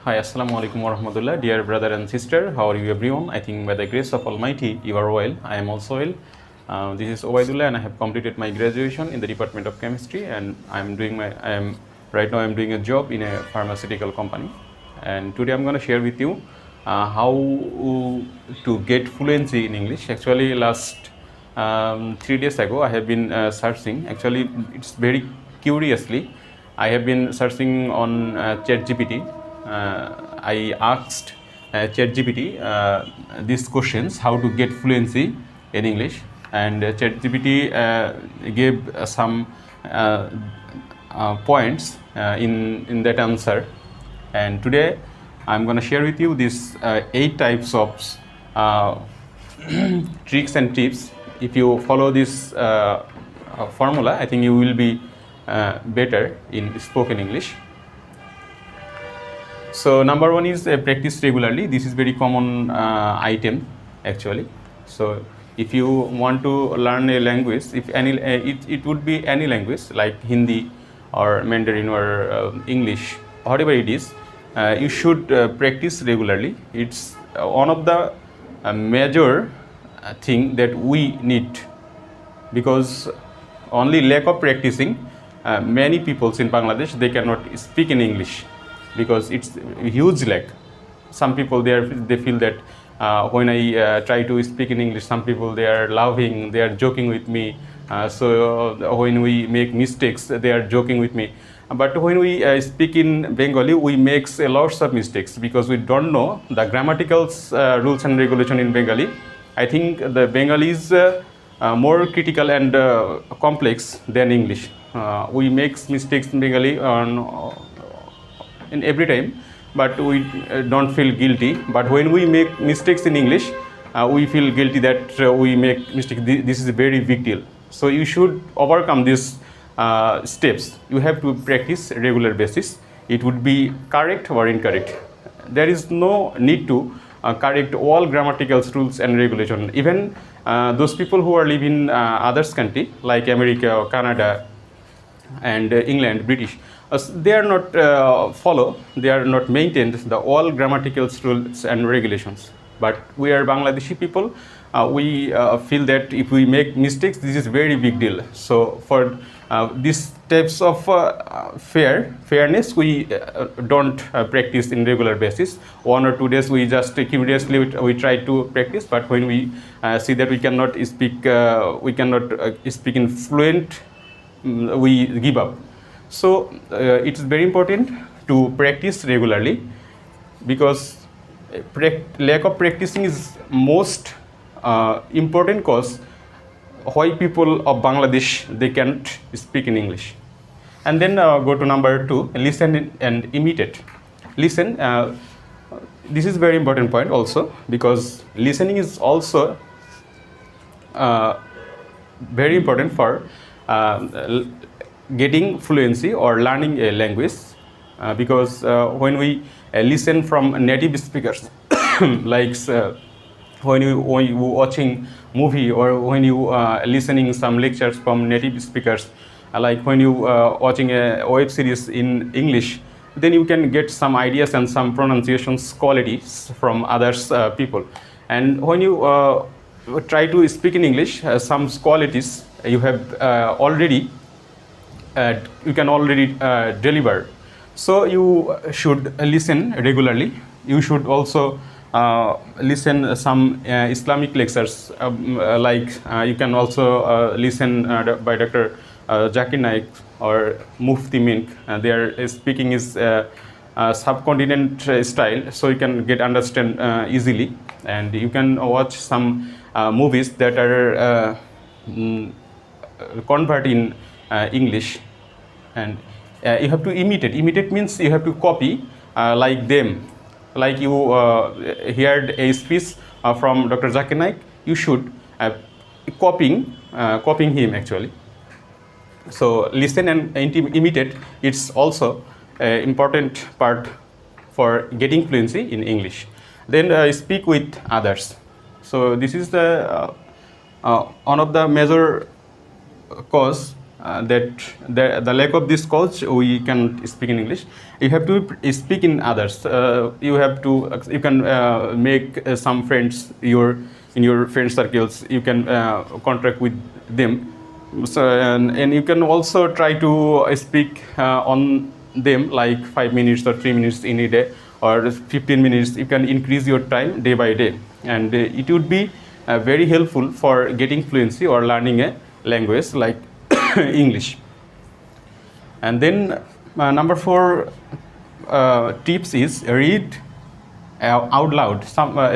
Hi, Assalamu alaikum wa rahmatullah. Dear brother and sister, how are you everyone? I think by the grace of Almighty, you are well. I am also well. This is Obaidullah and I have completed my graduation in the Department of Chemistry, and right now I'm doing a job in a pharmaceutical company. And today I'm going to share with you how to get fluency in English. Actually, last 3 days ago, I have been searching. Actually, it's very curiously, I have been searching on ChatGPT. I asked ChatGPT these questions: how to get fluency in English, and ChatGPT gave some points in that answer. And today I'm going to share with you these 8 types of tricks and tips. If you follow this formula, I think you will be better in spoken English. So number 1 is practice regularly. This is very common item actually. So if you want to learn a language, if any, it would be any language like Hindi or Mandarin or English, whatever it is, you should practice regularly. It's one of the major thing that we need, because only lack of practicing, many people in Bangladesh, they cannot speak in English, because it's a huge lack. Some people they feel that when I try to speak in English, some people they are laughing, they are joking with me. So when we make mistakes, they are joking with me. But when we speak in Bengali, we make lots of mistakes because we don't know the grammatical rules and regulation in Bengali. I think the Bengali is more critical and complex than English. We make mistakes in Bengali in every time, but we don't feel guilty. But when we make mistakes in English, we feel guilty that we make mistake. This is a very big deal. So you should overcome these steps. You have to practice regular basis. It would be correct or incorrect. There is no need to correct all grammatical rules and regulation. Even those people who are living in others country like America or Canada and England, British, they are not they are not maintained the all grammatical rules and regulations. But we are Bangladeshi people, we feel that if we make mistakes, this is very big deal. So for these types of fairness, we don't practice in regular basis. 1 or 2 days we just curiously we try to practice, but when we see that we cannot speak in fluent, we give up. So it is very important to practice regularly, because lack of practicing is most important cause why people of Bangladesh they can't speak in English. And then go to number 2, listen and imitate. Listen, this is very important point also, because listening is also very important for getting fluency or learning a language, because when we listen from native speakers like when you watching movie, or when you listening some lectures from native speakers, like when you watching a web series in English, then you can get some ideas and some pronunciations qualities from others people. And when you try to speak in English, some qualities you have already you can already deliver. So you should listen regularly. You should also listen some Islamic lectures, like you can also listen by Dr. Zakir Naik or Mufti Mink. Their speaking is subcontinent style, so you can understand easily. And you can watch some movies that are convert in English. And you have to imitate. Imitate means you have to copy like them. Like you heard a speech from Dr. Zakir Naik, you should copying him actually. So listen and imitate. It's also an important part for getting fluency in English. Then speak with others. So this is the one of the major cause that the lack of this coach we can speak in English. You have to speak in others. You can make some friends in your friend circles. You can contract with them. So and you can also try to speak on them like 5 minutes or 3 minutes in a day or 15 minutes. You can increase your time day by day, and it would be very helpful for getting fluency or learning a language like English. And then number 4 tips is read out loud.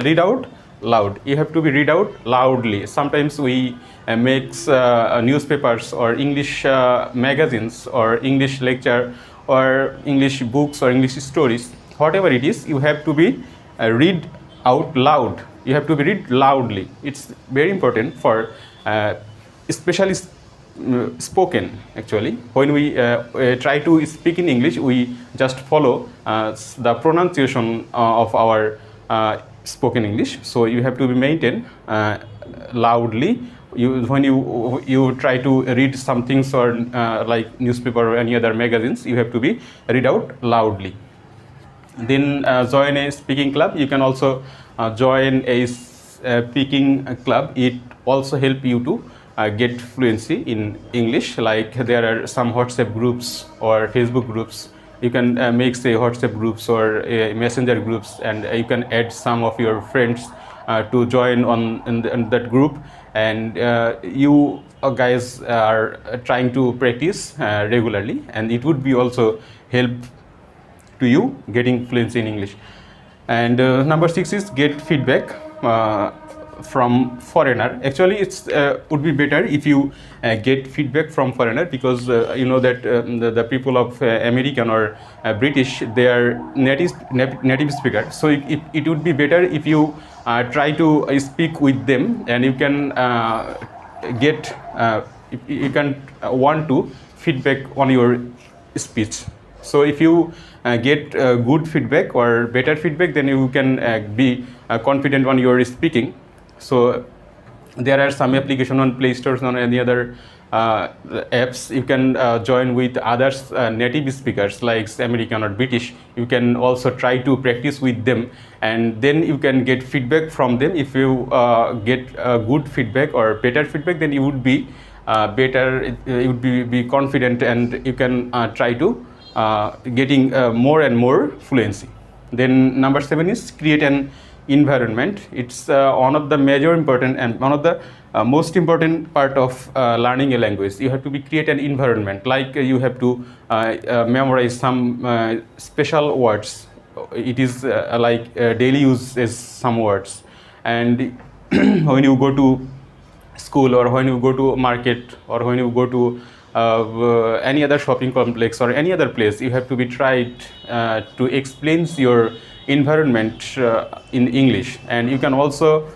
Read out loud. You have to be read out loudly. Sometimes we make newspapers or English magazines or English lecture or English books or English stories. Whatever it is, you have to be read out loud. You have to be read loudly. It's very important for especially spoken. Actually, when we try to speak in English, we just follow the pronunciation of our spoken English. So you have to be maintained loudly. When you try to read some things or like newspaper or any other magazines, you have to be read out loudly. Then join a speaking club. You can also join a speaking club. It also help you to get fluency in English. Like there are some WhatsApp groups or Facebook groups. You can make say WhatsApp groups or messenger groups, and you can add some of your friends to join in that group, and you guys are trying to practice regularly, and it would be also help to you getting fluency in English. And number 6 is get feedback from foreigner. Actually, it's would be better if you get feedback from foreigner, because you know that the people of American or British, they are native speaker. So it would be better if you try to speak with them, and you can get if you can want to feedback on your speech. So if you get good feedback or better feedback, then you can be confident on your speaking. So there are some application on Play Stores, on any other apps. You can join with others native speakers like American or British. You can also try to practice with them, and then you can get feedback from them. If you get good feedback or better feedback, then you would be better. You would be confident, and you can try to getting more and more fluency. Then number 7 is create an environment. It's one of the major important and one of the most important part of learning a language. You have to create an environment, like you have to memorize some special words. It is like daily use is some words, and when you go to school or when you go to market or when you go to any other shopping complex or any other place, you have to be tried to explain your environment in English. And you can also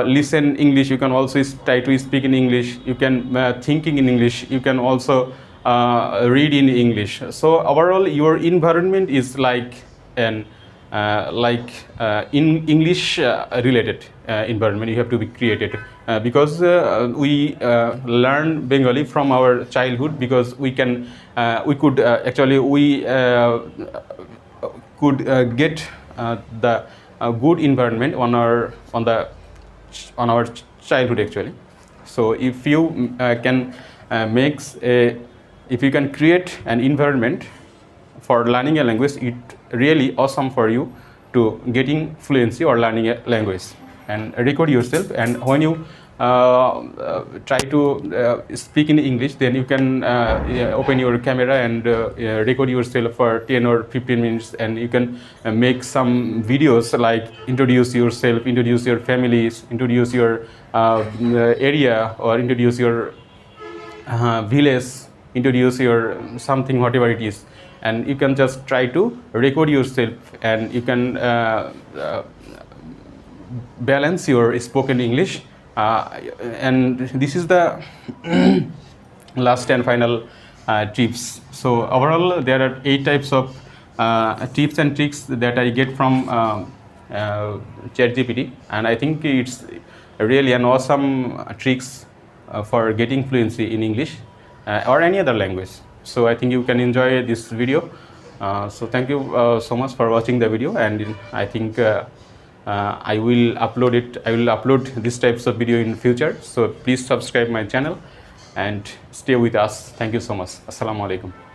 listen English. You can also try to speak in English. You can thinking in English. You can also read in English. So overall, your environment is like an in English related environment. You have to be created because we learn Bengali from our childhood, because we can we could actually we could get the good environment on our childhood actually. So if you can if you can create an environment for learning a language, it really awesome for you to getting fluency or learning a language. And record yourself, and when you try to speak in English, then you can open your camera and record yourself for 10 or 15 minutes, and you can make some videos like introduce yourself, introduce your families, introduce your area, or introduce your village, introduce your something, whatever it is. And you can just try to record yourself, and you can balance your spoken English. And this is the last and final tips. So overall, there are 8 types of tips and tricks that I get from ChatGPT, and I think it's really an awesome tricks for getting fluency in English. or any other language. So I think you can enjoy this video. So thank you so much for watching the video, and I think I will upload these types of video in future. So please subscribe my channel and stay with us. Thank you so much. Assalamu alaikum.